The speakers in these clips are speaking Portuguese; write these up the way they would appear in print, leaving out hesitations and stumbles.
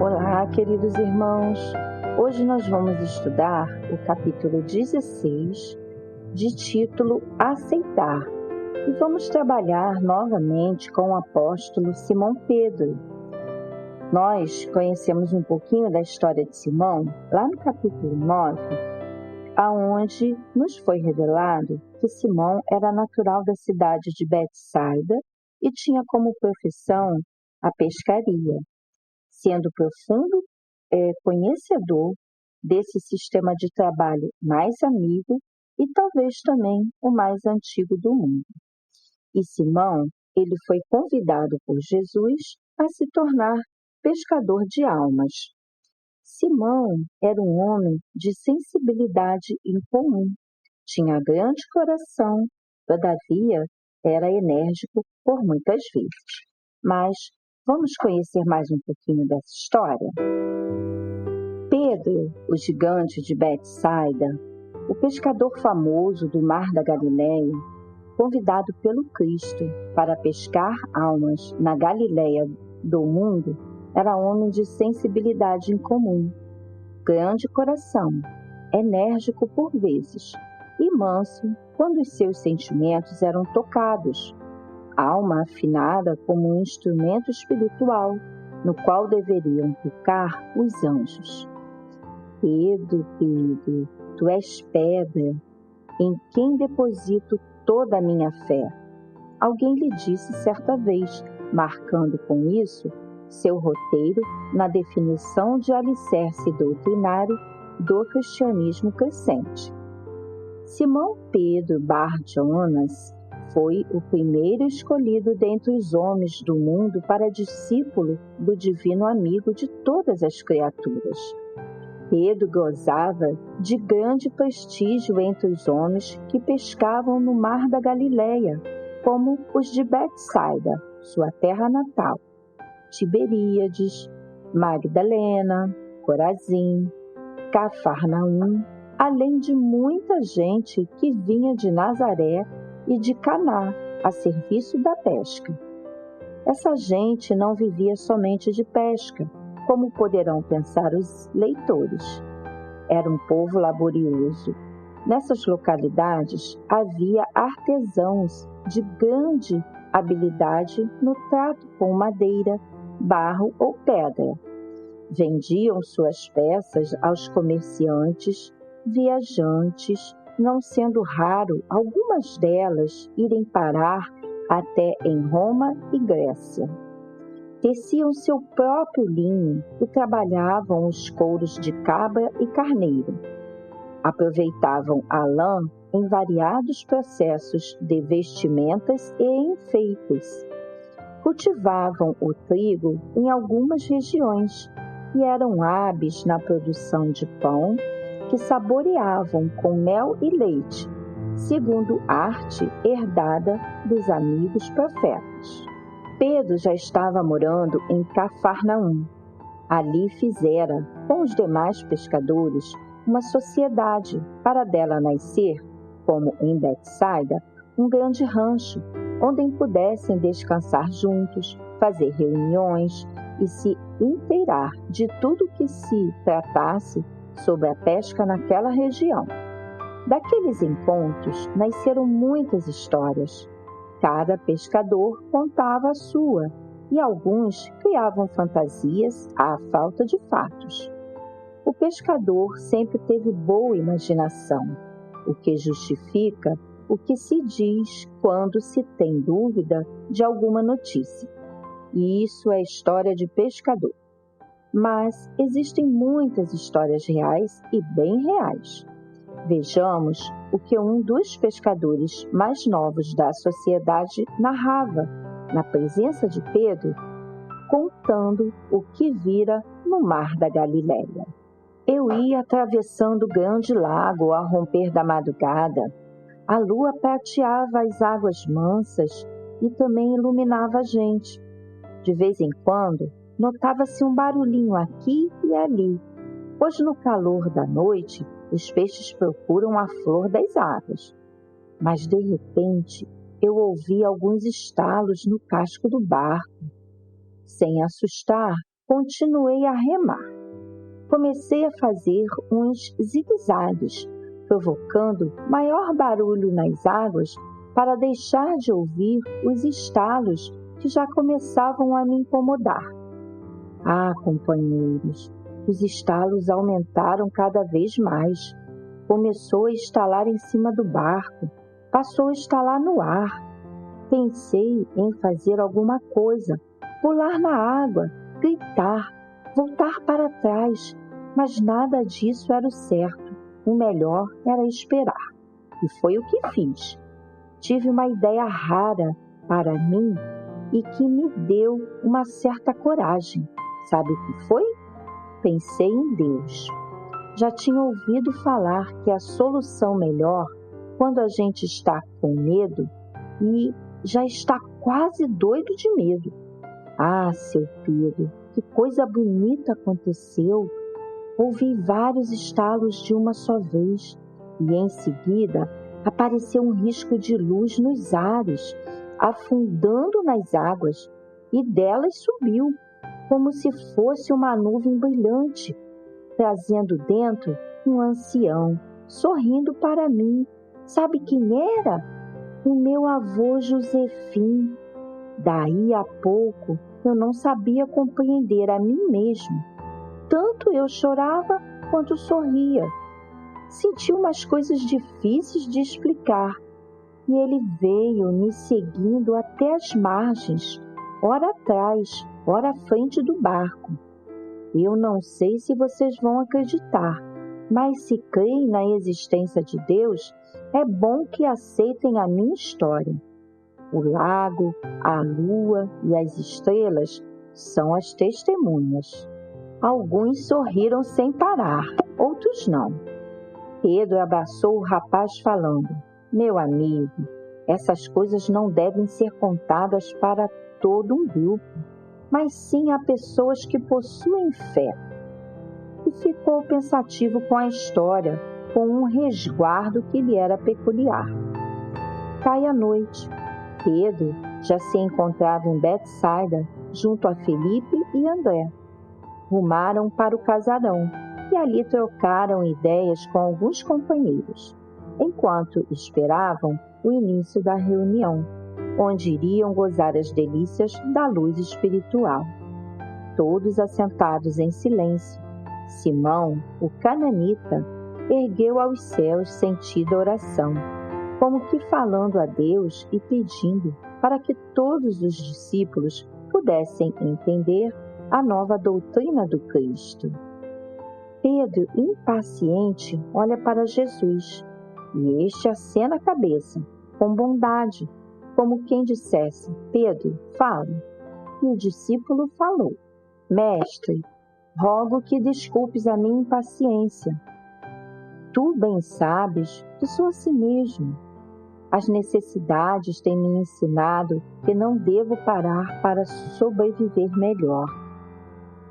Olá, queridos irmãos! Hoje nós vamos estudar o capítulo 16, de título Aceitar, e vamos trabalhar novamente com o apóstolo Simão Pedro. Nós conhecemos um pouquinho da história de Simão lá no capítulo 9, aonde nos foi revelado que Simão era natural da cidade de Betsaida e tinha como profissão a pescaria, sendo profundo conhecedor desse sistema de trabalho mais amigo e talvez também o mais antigo do mundo. E Simão, ele foi convidado por Jesus a se tornar pescador de almas. Simão era um homem de sensibilidade incomum, tinha grande coração, todavia era enérgico por muitas vezes. Mas vamos conhecer mais um pouquinho dessa história? Pedro, o gigante de Betsaida, o pescador famoso do Mar da Galileia, convidado pelo Cristo para pescar almas na Galileia do mundo, era homem de sensibilidade incomum, grande coração, enérgico por vezes e manso quando os seus sentimentos eram tocados, alma afinada como um instrumento espiritual no qual deveriam tocar os anjos. Pedro, Pedro, tu és pedra, em quem deposito toda a minha fé. Alguém lhe disse certa vez, marcando com isso seu roteiro na definição de alicerce doutrinário do cristianismo crescente. Simão Pedro Bar-Jonas foi o primeiro escolhido dentre os homens do mundo para discípulo do divino amigo de todas as criaturas. Pedro gozava de grande prestígio entre os homens que pescavam no Mar da Galileia, como os de Betsaida, sua terra natal, Tiberíades, Magdalena, Corazim, Cafarnaum, além de muita gente que vinha de Nazaré e de Caná a serviço da pesca. Essa gente não vivia somente de pesca, como poderão pensar os leitores. Era um povo laborioso. Nessas localidades havia artesãos de grande habilidade no trato com madeira, barro ou pedra. Vendiam suas peças aos comerciantes, viajantes, não sendo raro algumas delas irem parar até em Roma e Grécia. Teciam seu próprio linho e trabalhavam os couros de cabra e carneiro. Aproveitavam a lã em variados processos de vestimentas e enfeites. Cultivavam o trigo em algumas regiões e eram hábeis na produção de pão, que saboreavam com mel e leite, segundo arte herdada dos amigos profetas. Pedro já estava morando em Cafarnaum. Ali fizera, com os demais pescadores, uma sociedade para dela nascer, como em Betsaida, um grande rancho, onde pudessem descansar juntos, fazer reuniões e se inteirar de tudo que se tratasse sobre a pesca naquela região. Daqueles encontros nasceram muitas histórias. Cada pescador contava a sua, e alguns criavam fantasias à falta de fatos. O pescador sempre teve boa imaginação, o que justifica o que se diz quando se tem dúvida de alguma notícia. E isso é história de pescador. Mas existem muitas histórias reais e bem reais. Vejamos o que um dos pescadores mais novos da sociedade narrava, na presença de Pedro, contando o que vira no Mar da Galileia. Eu ia atravessando o grande lago ao romper da madrugada. A lua prateava as águas mansas e também iluminava a gente. De vez em quando, notava-se um barulhinho aqui e ali, pois no calor da noite os peixes procuram a flor das águas. Mas, de repente, eu ouvi alguns estalos no casco do barco. Sem assustar, continuei a remar. Comecei a fazer uns zigue-zagues, provocando maior barulho nas águas para deixar de ouvir os estalos que já começavam a me incomodar. Ah, companheiros, os estalos aumentaram cada vez mais. Começou a estalar em cima do barco, passou a estalar no ar. Pensei em fazer alguma coisa, pular na água, gritar, voltar para trás, mas nada disso era o certo. O melhor era esperar. E foi o que fiz. Tive uma ideia rara para mim e que me deu uma certa coragem. Sabe o que foi? Pensei em Deus. Já tinha ouvido falar que a solução melhor, quando a gente está com medo e já está quase doido de medo. Ah, seu Pedro, que coisa bonita aconteceu! Ouvi vários estalos de uma só vez e, em seguida, apareceu um risco de luz nos ares, afundando nas águas, e delas subiu, como se fosse uma nuvem brilhante, trazendo dentro um ancião, sorrindo para mim. Sabe quem era? O meu avô Josefim. Daí a pouco eu não sabia compreender a mim mesmo. Tanto eu chorava quanto sorria. Senti umas coisas difíceis de explicar, e ele veio me seguindo até as margens, ora atrás, ora à frente do barco. Eu não sei se vocês vão acreditar, mas se creem na existência de Deus, é bom que aceitem a minha história. O lago, a lua e as estrelas são as testemunhas. Alguns sorriram sem parar, outros não. Pedro abraçou o rapaz falando: meu amigo, essas coisas não devem ser contadas para todo um grupo, mas sim a pessoas que possuem fé. E ficou pensativo com a história, com um resguardo que lhe era peculiar. Cai a noite. Pedro já se encontrava em Betsaida, junto a Felipe e André. Rumaram para o casarão e ali trocaram ideias com alguns companheiros, enquanto esperavam o início da reunião, onde iriam gozar as delícias da luz espiritual. Todos assentados em silêncio, Simão, o cananita, ergueu aos céus sentida oração, como que falando a Deus e pedindo para que todos os discípulos pudessem entender a nova doutrina do Cristo. Pedro, impaciente, olha para Jesus, e este acena a cabeça, com bondade, como quem dissesse: Pedro, fale. E o discípulo falou: Mestre, rogo que desculpes a minha impaciência. Tu bem sabes que sou assim mesmo. As necessidades têm me ensinado que não devo parar para sobreviver melhor.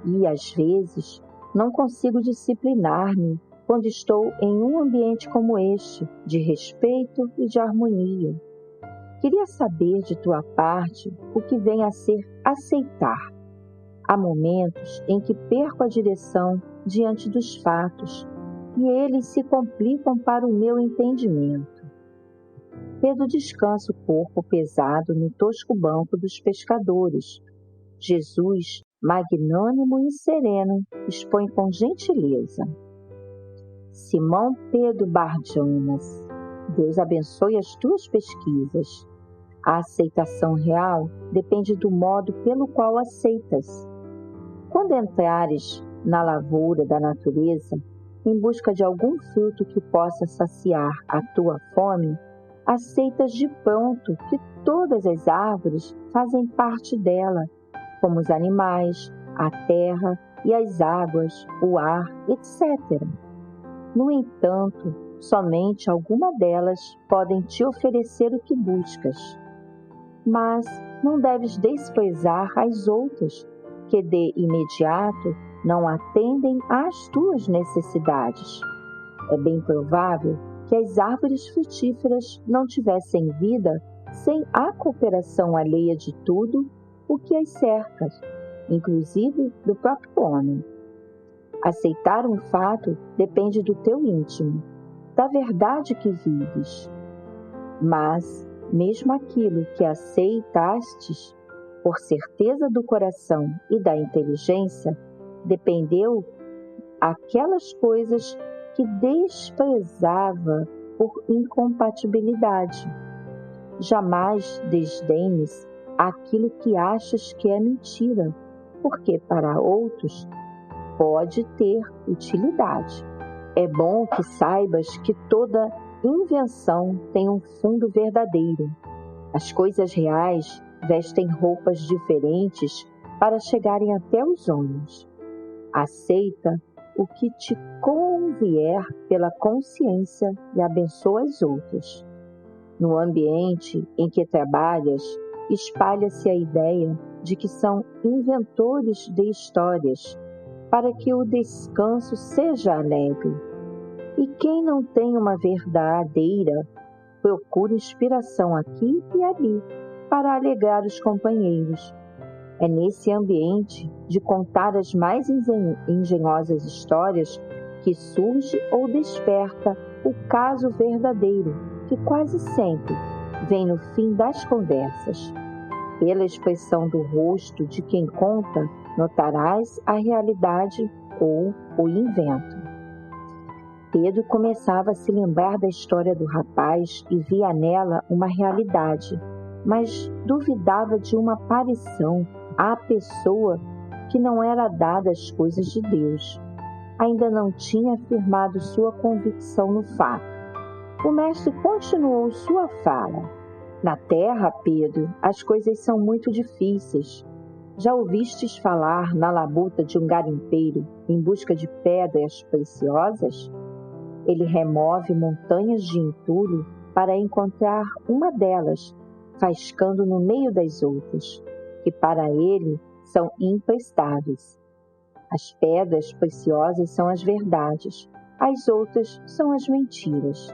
E, às vezes, não consigo disciplinar-me quando estou em um ambiente como este, de respeito e de harmonia. Queria saber de tua parte o que vem a ser aceitar. Há momentos em que perco a direção diante dos fatos e eles se complicam para o meu entendimento. Pedro descansa o corpo pesado no tosco banco dos pescadores. Jesus, magnânimo e sereno, expõe com gentileza: Simão Pedro Barjonas, Deus abençoe as tuas pesquisas. A aceitação real depende do modo pelo qual aceitas. Quando entrares na lavoura da natureza, em busca de algum fruto que possa saciar a tua fome, aceitas de pronto que todas as árvores fazem parte dela, como os animais, a terra e as águas, o ar, etc. No entanto, somente algumas delas podem te oferecer o que buscas. Mas não deves desprezar as outras, que de imediato não atendem às tuas necessidades. É bem provável que as árvores frutíferas não tivessem vida sem a cooperação alheia de tudo o que as cerca. inclusive do próprio homem. Aceitar um fato depende do teu íntimo, da verdade que vives. Mas, mesmo aquilo que aceitastes, por certeza do coração e da inteligência, dependeu aquelas coisas que desprezava por incompatibilidade. Jamais desdenhes aquilo que achas que é mentira, porque para outros pode ter utilidade. É bom que saibas que toda invenção tem um fundo verdadeiro. As coisas reais vestem roupas diferentes para chegarem até os homens. Aceita o que te convier pela consciência e abençoa as outras. No ambiente em que trabalhas, espalha-se a ideia de que são inventores de histórias, para que o descanso seja alegre. E quem não tem uma verdadeira, procura inspiração aqui e ali, para alegrar os companheiros. É nesse ambiente de contar as mais engenhosas histórias que surge ou desperta o caso verdadeiro, que quase sempre vem no fim das conversas. Pela expressão do rosto de quem conta, notarás a realidade ou o invento. Pedro começava a se lembrar da história do rapaz e via nela uma realidade, mas duvidava de uma aparição à pessoa que não era dada às coisas de Deus. Ainda não tinha afirmado sua convicção no fato. O mestre continuou sua fala. Na terra, Pedro, as coisas são muito difíceis. Já ouvistes falar na labuta de um garimpeiro em busca de pedras preciosas? Ele remove montanhas de entulho para encontrar uma delas, faiscando no meio das outras, que para ele são imprestáveis. As pedras preciosas são as verdades, as outras são as mentiras.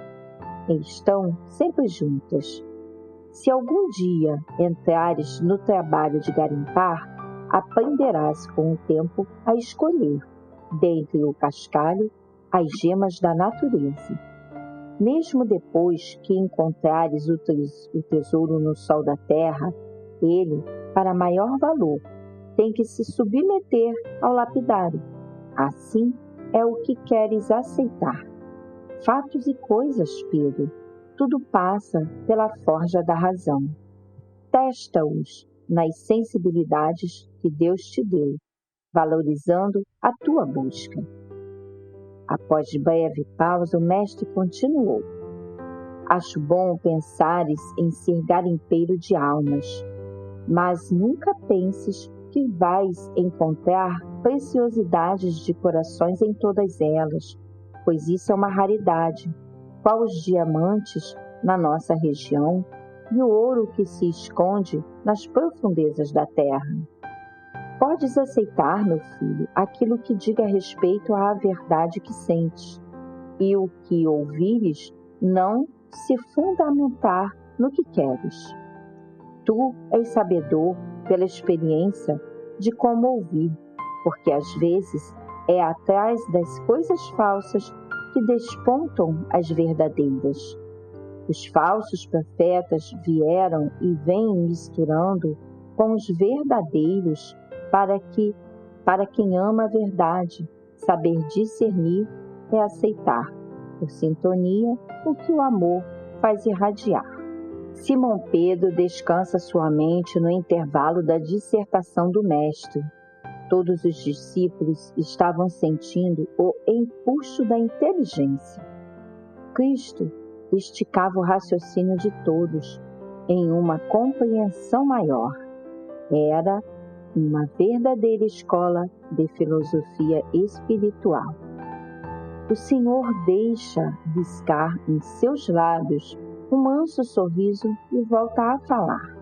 E estão sempre juntas. Se algum dia entrares no trabalho de garimpar, aprenderás com o tempo a escolher, dentre o cascalho, as gemas da natureza. Mesmo depois que encontrares o tesouro no sol da terra, ele, para maior valor, tem que se submeter ao lapidário. Assim é o que queres aceitar. Fatos e coisas, Pedro, tudo passa pela forja da razão. Testa-os nas sensibilidades que Deus te deu, valorizando a tua busca. Após breve pausa, o mestre continuou. Acho bom pensares em ser garimpeiro de almas, mas nunca penses que vais encontrar preciosidades de corações em todas elas, pois isso é uma raridade, qual os diamantes na nossa região e o ouro que se esconde nas profundezas da terra. Podes aceitar, meu filho, aquilo que diga respeito à verdade que sentes, e o que ouvires não se fundamentar no que queres. Tu és sabedor, pela experiência, de como ouvir, porque às vezes é atrás das coisas falsas que despontam as verdadeiras. Os falsos profetas vieram e vêm misturando com os verdadeiros para quem ama a verdade, saber discernir é aceitar, por sintonia, o que o amor faz irradiar. Simão Pedro descansa sua mente no intervalo da dissertação do mestre. Todos os discípulos estavam sentindo o empuxo da inteligência. Cristo esticava o raciocínio de todos em uma compreensão maior. Era uma verdadeira escola de filosofia espiritual. O Senhor deixa riscar em seus lábios um manso sorriso e volta a falar.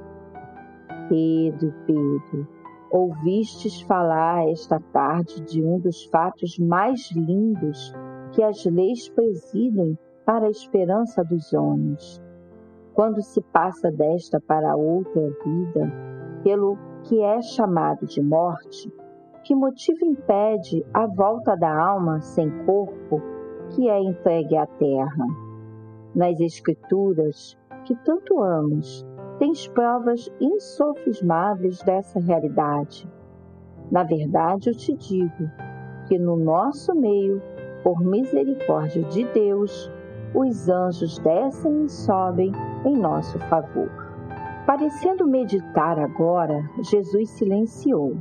Pedro, Pedro, ouvistes falar esta tarde de um dos fatos mais lindos que as leis presidem para a esperança dos homens. Quando se passa desta para outra vida, pelo que é chamado de morte, que motivo impede a volta da alma sem corpo, que é entregue à terra? Nas Escrituras, que tanto amas, tens provas insofismáveis dessa realidade. Na verdade, eu te digo que no nosso meio, por misericórdia de Deus, os anjos descem e sobem em nosso favor. Parecendo meditar agora, Jesus silenciou.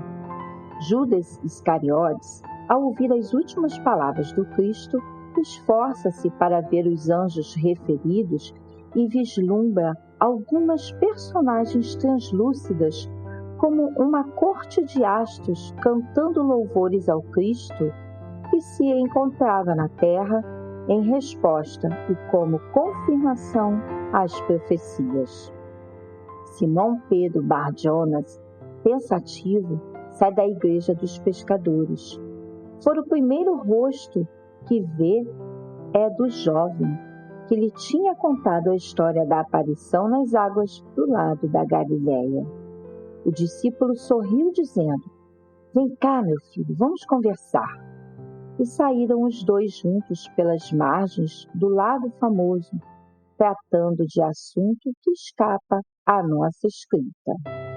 Judas Iscariotes, ao ouvir as últimas palavras do Cristo, esforça-se para ver os anjos referidos e vislumbra algumas personagens translúcidas como uma corte de astros cantando louvores ao Cristo que se encontrava na terra em resposta e como confirmação às profecias. Simão Pedro Bar-Jonas, pensativo, sai da igreja dos pescadores. O primeiro rosto que vê é do jovem, que lhe tinha contado a história da aparição nas águas do lado da Galileia. O discípulo sorriu, dizendo: Vem cá, meu filho, vamos conversar. E saíram os dois juntos pelas margens do lago famoso, tratando de assunto que escapa à nossa escrita.